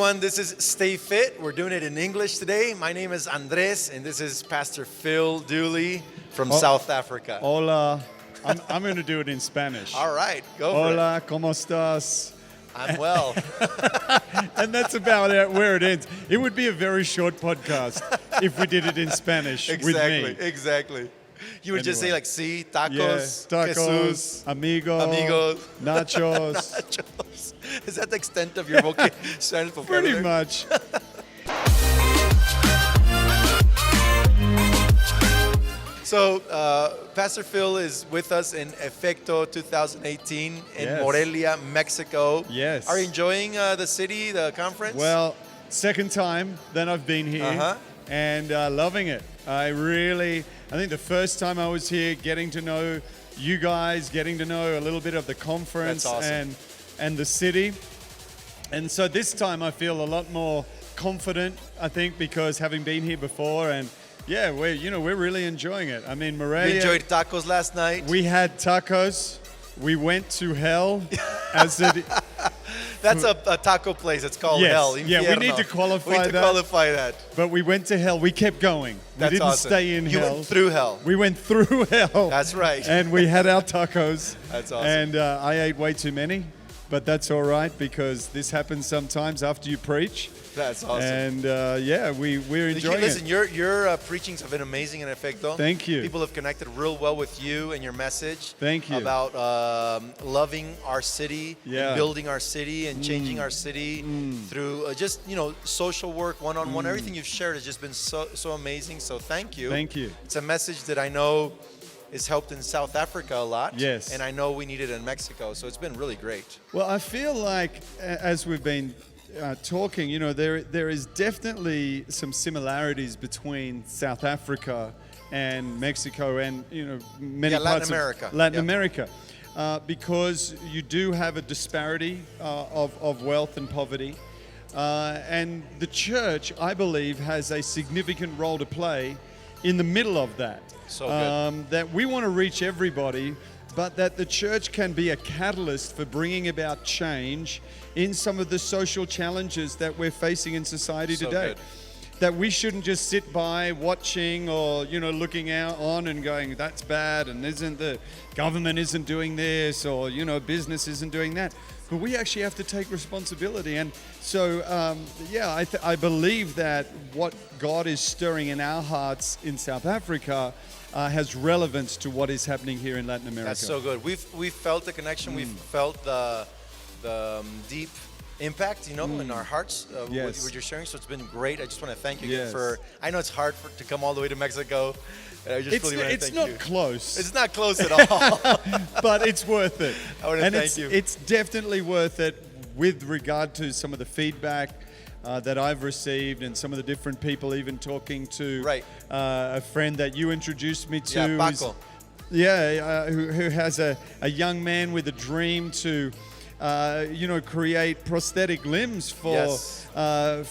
everyone. This is Stay Fit. We're doing it in English today. My name is Andrés, and this is Pastor Phil Dooley from South Africa. Hola. I'm going to do it in Spanish. All right, go for Hola, ¿cómo estás? it. I'm well. And that's about where it ends. It would be a very short podcast if we did it in Spanish with me. Exactly. You would just say Anyway. like, sí, Yeah, tacos, tacos, Jesus, amigos, nachos. nachos. Is that the extent of your Spanish vocabulary? Pretty much. So, Pastor Phil is with us in Efecto 2018 in Yes. Morelia, Mexico. Yes. Are you enjoying the city, the conference? Well, second time that I've been here Uh-huh. and loving it. I think the first time I was here, getting to know you guys, getting to know a little bit of the conference That's awesome. and the city. And so this time I feel a lot more confident, I think, because having been here before and yeah, we're really enjoying it. I mean, We Morelia, enjoyed tacos last night. we had tacos. We went to hell as it. That's a taco place. It's called Yes. Hell. Yeah, we Infierno. need to qualify We need to that. qualify that. But we went to hell. We kept going. That's we didn't awesome. stay in You hell. went through hell. We went through hell. That's right. And we had our tacos. That's awesome. And I ate way too many, but that's all right because this happens sometimes after you preach. That's awesome. And we're enjoying Listen, it. your preachings have been amazing in Efecto. Thank you. People have connected real well with you and your message. Thank you. About loving our city, Yeah. and building our city, and changing our city through just social work, one-on-one. Everything you've shared has just been so amazing. So thank you. Thank you. It's a message that I know is helped in South Africa a lot. Yes. And I know we need it in Mexico. So it's been really great. Well, I feel like as we've been talking, there is definitely some similarities between South Africa and Mexico and, many Yeah, Latin parts America. of Latin Yeah. America. Because you do have a disparity of wealth and poverty. And the church, I believe, has a significant role to play in the middle of that. So good. That we want to reach everybody, but that the church can be a catalyst for bringing about change in some of the social challenges that we're facing in society So today. good. That we shouldn't just sit by watching or looking out on and going, that's bad, and isn't the government isn't doing this, or business isn't doing that. But we actually have to take responsibility. And so I believe that what God is stirring in our hearts in South Africa has relevance to what is happening here in Latin America. That's so good. We've felt the connection. We've felt the deep impact, in our hearts Yes. what you're sharing. So it's been great. I just want to thank you Yes. again for. I know it's hard to come all the way to Mexico. And I just really want to It's thank not you. close, It's not close at all. but it's worth it. I wanna and thank you. It's definitely worth it with regard to some of the feedback that I've received and some of the different people, even talking to Right. A friend that you introduced me to. Yeah, who's- Paco. who has a young man with a dream to, create prosthetic limbs Yes.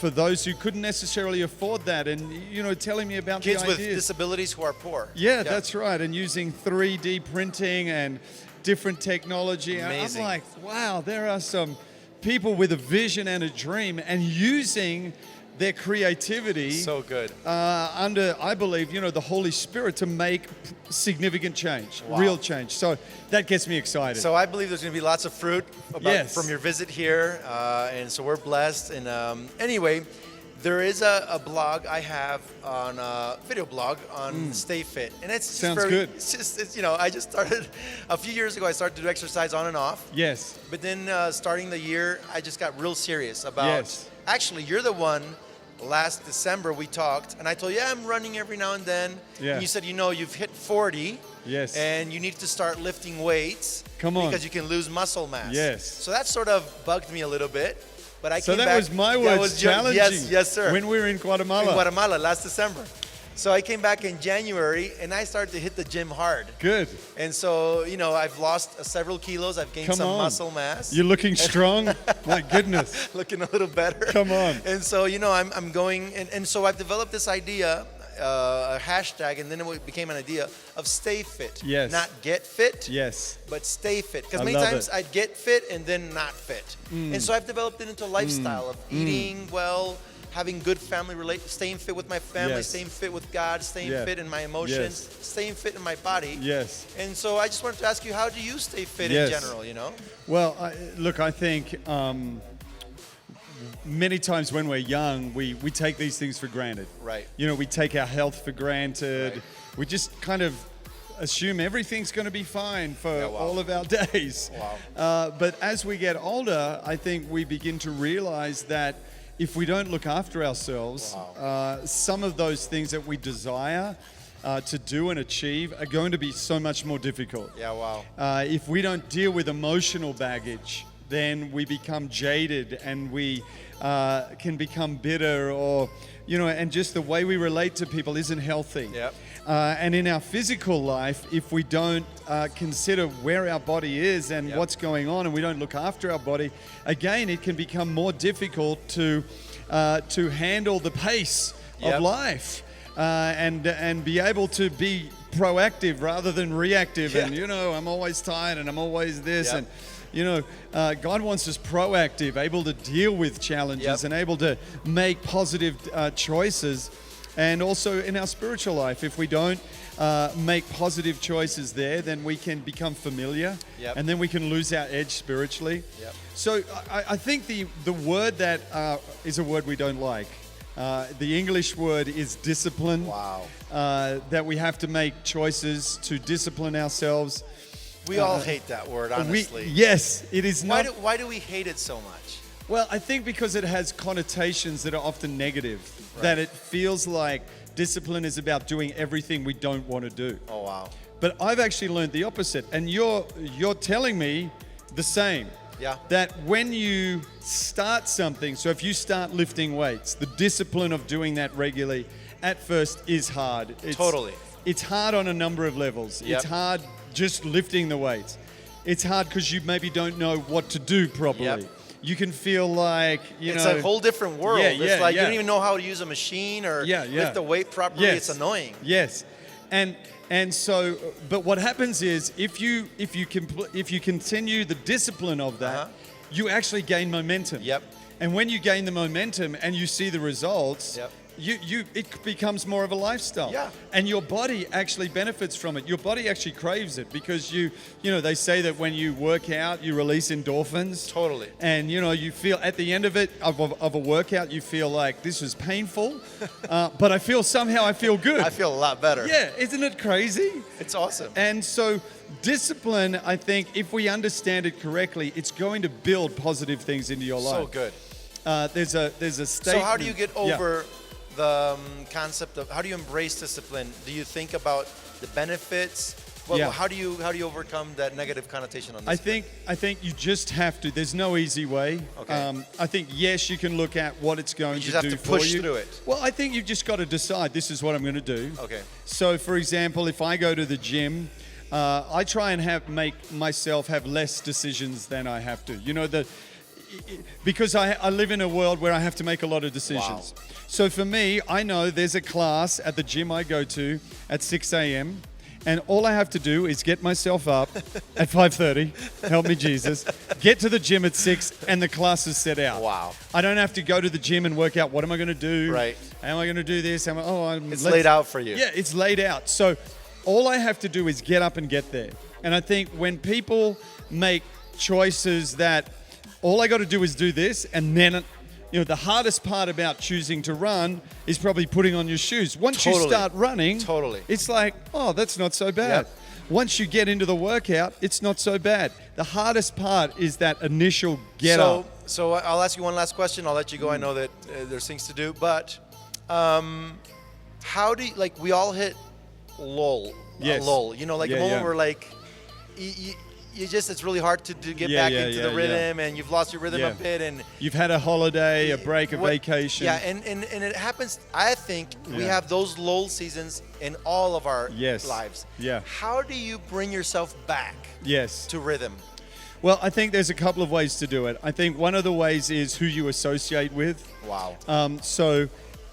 for those who couldn't necessarily afford that, and telling me about Kids the with ideas. disabilities who are poor. Yeah, that's right. And using 3D printing and different technology. And Amazing. I'm like, wow, there are some people with a vision and a dream and using their creativity So good. under, I believe, the Holy Spirit to make significant change, Wow. real change. So that gets me excited. So I believe there's going to be lots of fruit Yes. from your visit here, and so we're blessed. And anyway, there is a blog I have on a video blog on Stay Fit, and it's just Sounds good. It's just I just started a few years ago. I started to do exercise on and off, Yes. but then starting the year, I just got real serious about. Yes. Actually, you're the one. Last December we talked, and I told you, I'm running every now and then. Yeah. And you said, you've hit 40. Yes. And you need to start lifting weights. Come on. Because you can lose muscle mass. Yes. So that sort of bugged me a little bit. But I So came that back. was my That words, was your- challenging. Yes, sir. When we were in Guatemala. In Guatemala last December. So I came back in January, and I started to hit the gym hard. Good. And so, I've lost several kilos. I've gained Come some on. muscle mass. You're looking strong. My goodness. Looking a little better. Come on. And so, I'm going, and so I've developed this idea, a hashtag, and then it became an idea of stay fit. Yes. Not get fit. Yes. But stay fit. Because I many love times it. I'd get fit and then not fit. And so I've developed it into a lifestyle of eating well, having good family staying fit with my family, Yes. staying fit with God, staying Yeah. fit in my emotions, Yes. staying fit in my body. Yes. And so I just wanted to ask you, how do you stay fit Yes. in general, you know? Well, look, I think many times when we're young, we take these things for granted. Right. You know, we take our health for granted. Right. We just kind of assume everything's going to be fine for wow. all of our days. Wow. But as we get older, I think we begin to realize that if we don't look after ourselves, some of those things that we desire to do and achieve are going to be so much more difficult. Yeah, wow. If we don't deal with emotional baggage, then we become jaded and we can become bitter, or, you know, and just the way we relate to people isn't healthy. Yep. And in our physical life, if we don't consider where our body is and what's going on, and we don't look after our body, again, it can become more difficult to handle the pace of life and be able to be proactive rather than reactive. And, you know, I'm always tired and I'm always this. And, you know, God wants us proactive, able to deal with challenges and able to make positive choices. And also in our spiritual life, if we don't make positive choices there, then we can become familiar and then we can lose our edge spiritually. So I think the word that is a word we don't like, the English word is discipline. Wow. That we have to make choices to discipline ourselves. We all hate that word, honestly. Yes, it is not. Why do we hate it so much? Well, I think because it has connotations that are often negative, that it feels like discipline is about doing everything we don't want to do. Oh, wow. But I've actually learned the opposite, and you're telling me the same. Yeah. That when you start something, so if you start lifting weights, the discipline of doing that regularly at first is hard. Totally. It's hard on a number of levels. It's hard just lifting the weights. It's hard because you maybe don't know what to do properly. You can feel like, it's a whole different world. It's like you don't even know how to use a machine or lift the weight properly. It's annoying. Yes. And so, but what happens is if you continue the discipline of that, you actually gain momentum. And when you gain the momentum and you see the results, it becomes more of a lifestyle. And your body actually benefits from it. Your body actually craves it because you know, they say that when you work out, you release endorphins. Totally. And, you know, you feel at the end of it, of a workout, you feel like this was painful, but I feel good. I feel a lot better. Yeah, isn't it crazy? It's awesome. And so discipline, I think, if we understand it correctly, it's going to build positive things into your life. So good. There's a statement. So how do you get over the concept of, how do you embrace discipline? Do you think about the benefits? Well, how do you overcome that negative connotation on this? I think you just have to. There's no easy way. Okay. I think yes, you can look at what it's going to do for you. You just have to push through it. Well, I think you've just got to decide this is what I'm going to do. Okay. So, for example, if I go to the gym, I try and make myself have less decisions than I have to. You know, because I live in a world where I have to make a lot of decisions. Wow. So for me, I know there's a class at the gym I go to at 6 a.m. and all I have to do is get myself up at 5:30, help me Jesus, get to the gym at 6 and the class is set out. Wow. I don't have to go to the gym and work out what am I going to do? Right. How am I going to do this? It's laid out for you. Yeah, it's laid out. So all I have to do is get up and get there. And I think when people make choices that all I got to do is do this, and then, you know, the hardest part about choosing to run is probably putting on your shoes. Once you start running, it's like, oh, that's not so bad. Once you get into the workout, it's not so bad. The hardest part is that initial get up. So I'll ask you one last question. I'll let you go. I know that there's things to do, but how do you, like, we all hit lull. Lull. You know, like a moment where like it's really hard to get back into the rhythm, and you've lost your rhythm a bit, and you've had a holiday, a break, a vacation. Yeah, and it happens. I think we have those lull seasons in all of our lives. Yeah. How do you bring yourself back to rhythm? Well, I think there's a couple of ways to do it. I think one of the ways is who you associate with. Wow. So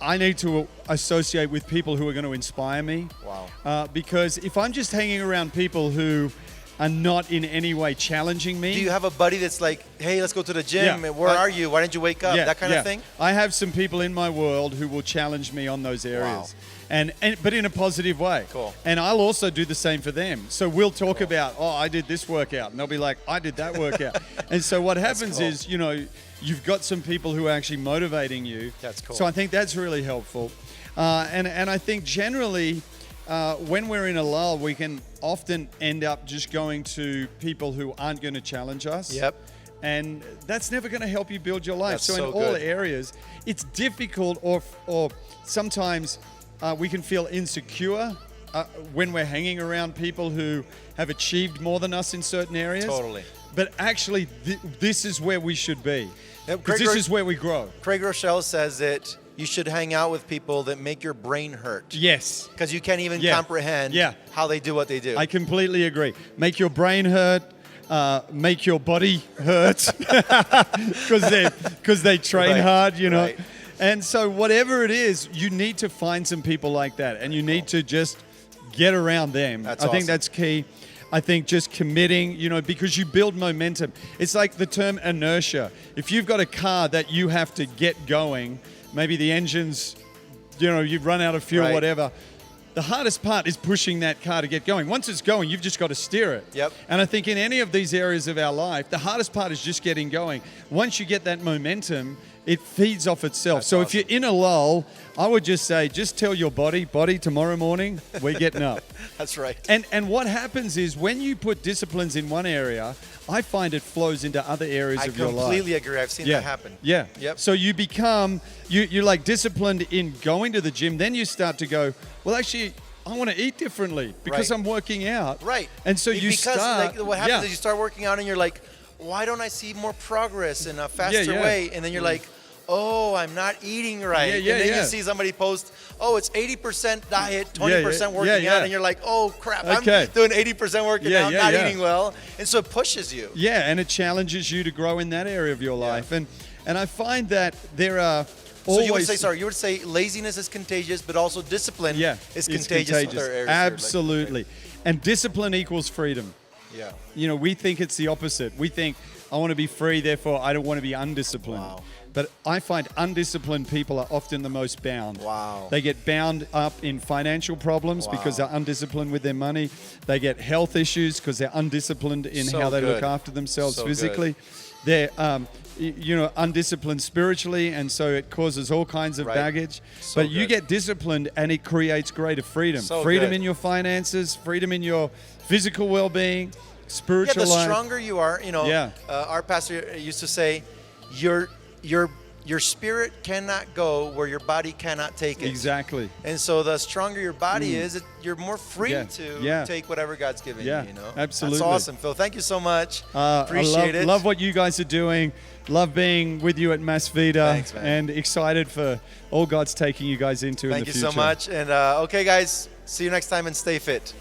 I need to associate with people who are going to inspire me. Wow. Because if I'm just hanging around people who are not in any way challenging me. Do you have a buddy that's like, hey, let's go to the gym. Yeah. Where are you? Why didn't you wake up? That kind of thing? I have some people in my world who will challenge me on those areas. Wow. But in a positive way. Cool. And I'll also do the same for them. So we'll talk about, oh, I did this workout. And they'll be like, I did that workout. And so what happens is, you know, you've got some people who are actually motivating you. That's cool. So I think that's really helpful. And I think generally, when we're in a lull, we can often end up just going to people who aren't going to challenge us. Yep. And that's never going to help you build your life. That's so in so all good. areas, it's difficult, or sometimes we can feel insecure when we're hanging around people who have achieved more than us in certain areas. Totally. But actually, this is where we should be. Yep, Because this is where we grow. Craig Rochelle says that you should hang out with people that make your brain hurt. Yes. Because you can't even comprehend how they do what they do. I completely agree. Make your brain hurt. Make your body hurt because they train hard, you know. Right. And so whatever it is, you need to find some people like that, and you need to just get around them. I think that's key. I think just committing, you know, because you build momentum. It's like the term inertia. If you've got a car that you have to get going, maybe the engine's, you know, you've run out of fuel, whatever. The hardest part is pushing that car to get going. Once it's going, you've just got to steer it. Yep. And I think in any of these areas of our life, the hardest part is just getting going. Once you get that momentum, it feeds off itself. That's so awesome. if you're in a lull, I would just say, just tell your body, tomorrow morning, we're getting up. That's right. And what happens is when you put disciplines in one area, I find it flows into other areas of your life. I completely agree. I've seen that happen. Yeah. Yep. So you become, you're like disciplined in going to the gym. Then you start to go, well, actually, I want to eat differently because I'm working out. Right. And so you because start. Like, what happens is you start working out and you're like, why don't I see more progress in a faster way? And then you're like, oh, I'm not eating right. And then you see somebody post, oh, it's 80% diet, 20% working out. And you're like, oh, crap, I'm doing 80% working out, not eating well. And so it pushes you. Yeah, and it challenges you to grow in that area of your life. And I find that there are always... So you would say laziness is contagious, but also discipline is contagious. In other areas. Absolutely. And discipline equals freedom. Yeah. You know, we think it's the opposite. We think, I want to be free, therefore I don't want to be undisciplined. Wow. But I find undisciplined people are often the most bound. Wow. They get bound up in financial problems because they're undisciplined with their money. They get health issues because they're undisciplined in how they look after themselves physically. They're undisciplined spiritually, and so it causes all kinds of baggage. But you get disciplined and it creates greater freedom. Freedom in your finances, freedom in your physical well-being, spiritual life. The stronger you are, you know, our pastor used to say, your spirit cannot go where your body cannot take it. Exactly. And so the stronger your body is, you're more free to take whatever God's given you, you know? Absolutely. That's awesome, Phil. Thank you so much. Appreciate it. Love what you guys are doing. Love being with you at Mass Vida. Thanks, man. And excited for all God's taking you guys into in the future. Thank you so much. And okay, guys, see you next time and stay fit.